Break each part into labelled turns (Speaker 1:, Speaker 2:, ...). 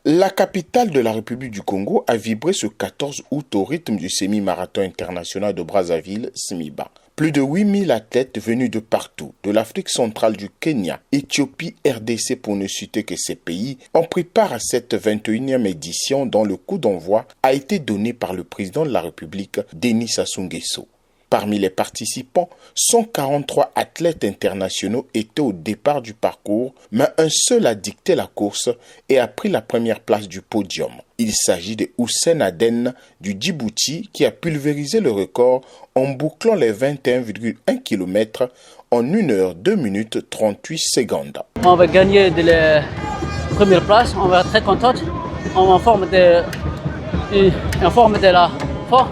Speaker 1: La capitale de la République du Congo a vibré ce 14 août au rythme du semi-marathon international de Brazzaville, SMIBA. Plus de 8000 athlètes venus de partout, de l'Afrique centrale, du Kenya, Éthiopie, RDC pour ne citer que ces pays, ont pris part à cette 21e édition dont le coup d'envoi a été donné par le président de la République, Denis Sassou Nguesso. Parmi les participants, 143 athlètes internationaux étaient au départ du parcours, mais un seul a dicté la course et a pris la première place du podium. Il s'agit de Houssen Aden du Djibouti qui a pulvérisé le record en bouclant les 21,1 km en 1 heure 2 minutes 38 secondes.
Speaker 2: On va gagner de la première place, on va être très contente. En forme de la force.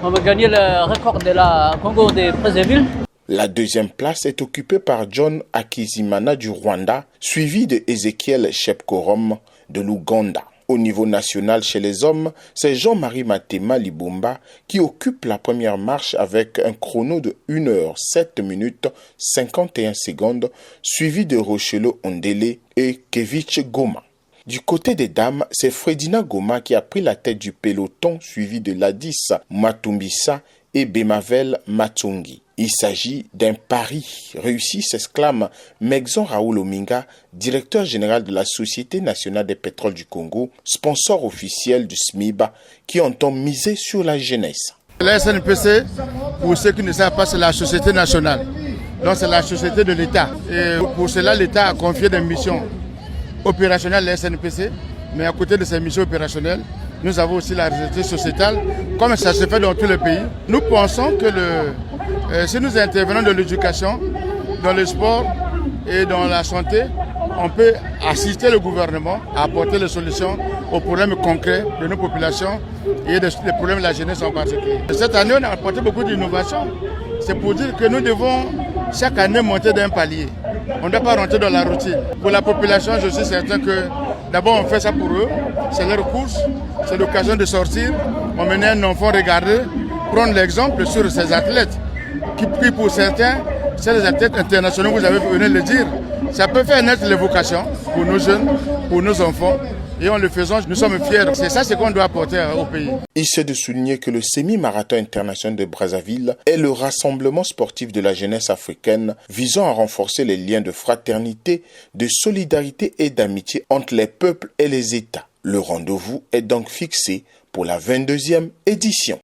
Speaker 2: On va gagner le record de la Congo de Brazzaville.
Speaker 1: La deuxième place est occupée par John Akizimana du Rwanda, suivi de Ezekiel Shepkorom de l'Ouganda. Au niveau national chez les hommes, c'est Jean-Marie Matema Libumba qui occupe la première marche avec un chrono de 1 heure 7 minutes 51 secondes, suivi de Rochelo Ondele et Kevich Goma. Du côté des dames, c'est Fredina Goma qui a pris la tête du peloton, suivi de Ladis Matumbisa et Bemavel Matungi. Il s'agit d'un pari réussi, s'exclame Megzon Raoul Ominga, directeur général de la Société nationale des pétroles du Congo, sponsor officiel du SMIBA, qui entend miser sur la jeunesse.
Speaker 3: La SNPC, pour ceux qui ne savent pas, c'est la Société nationale. Donc c'est la société de l'État. Et pour cela, l'État a confié des missions opérationnelle la SNPC, mais à côté de ces missions opérationnelles, nous avons aussi la responsabilité sociétale, comme ça se fait dans tous les pays. Nous pensons que si nous intervenons dans l'éducation, dans le sport et dans la santé, on peut assister le gouvernement à apporter les solutions aux problèmes concrets de nos populations et des problèmes de la jeunesse en particulier. Cette année, on a apporté beaucoup d'innovations. C'est pour dire que nous devons chaque année monter d'un palier. On ne doit pas rentrer dans la routine. Pour la population, je suis certain que d'abord on fait ça pour eux. C'est leur course, c'est l'occasion de sortir. On mène un enfant regarder, prendre l'exemple sur ces athlètes. Qui pour certains, c'est les athlètes internationaux, vous avez venu le dire. Ça peut faire naître les vocations pour nos jeunes, pour nos enfants. Et en le faisant, nous sommes fiers. C'est ça ce qu'on doit apporter au pays.
Speaker 1: Il s'est de souligner que le semi-marathon international de Brazzaville est le rassemblement sportif de la jeunesse africaine visant à renforcer les liens de fraternité, de solidarité et d'amitié entre les peuples et les États. Le rendez-vous est donc fixé pour la 22e édition.